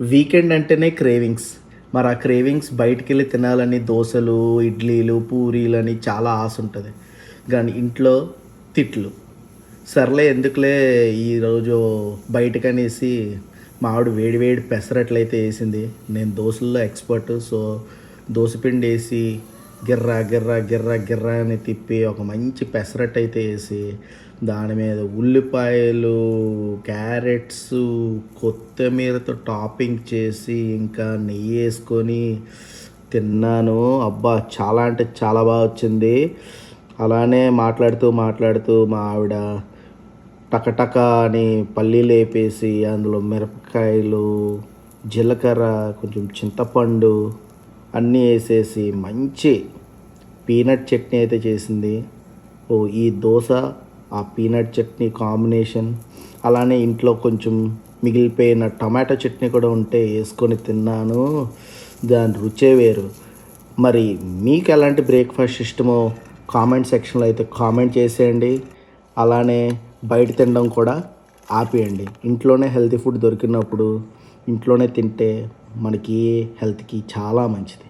Weekend అంటేనే cravings. మరి ఆ క్రేవింగ్స్ బయటికెళ్ళి తినాలని దోసలు, ఇడ్లీలు, పూరీలని చాలా ఆశ ఉంటది. గానీ ఇంట్లో తిట్లు. సర్లే ఎందుకులే ఈరోజు బయటకనేసి మా ఆవిడ వేడి వేడి పెసరట్లయితే ఏసింది. నేను దోసల్లో ఎక్స్‌పర్ట్. సో, దోస పిండేసి గిర్రా, గిర్రా, గిర్రా, గిర్రా అని తిప్పి ఒక మంచి పెసరట్టయితే ఏసి, దాని మీద ఉల్లిపాయలు, క్యారెట్సు, కొత్తిమీరతో టాపింగ్ చేసి, ఇంకా నెయ్యేసుకొని తిన్నాను. అబ్బా! చాలా అంటే చాలా బా వచ్చింది. అలానే మాట్లాడుతూ, మాట్లాడుతూ మా ఆవిడ టకటక అని పల్లీలేపేసి, అందులో మిరపకాయలు, జీలకర్ర, కొంచెం చింతపండు అన్నీ ఏసేసి మంచి పీనట్ చట్నీ అయితే చేసింది. ఓహ్! ఈ దోస, ఆ పీనట్ చట్నీ కాంబినేషన్, అలానే ఇంట్లో కొంచెం మిగిలిపోయిన టమాటో చట్నీ కూడా ఉంటే ఏసుకొని తిన్నాను. దాని రుచే వేరు. మరి మీకు ఎలాంటి బ్రేక్‌ఫాస్ట్ ఇష్టమో కామెంట్ సెక్షన్‌లో అయితే కామెంట్ చేసేయండి. అలానే బయట తినడం కూడా ఆపేయండి. ఇంట్లోనే హెల్తీ ఫుడ్ దొరికినప్పుడు ఇంట్లోనే తింటే మనకి హెల్త్‌కి చాలా మంచిది.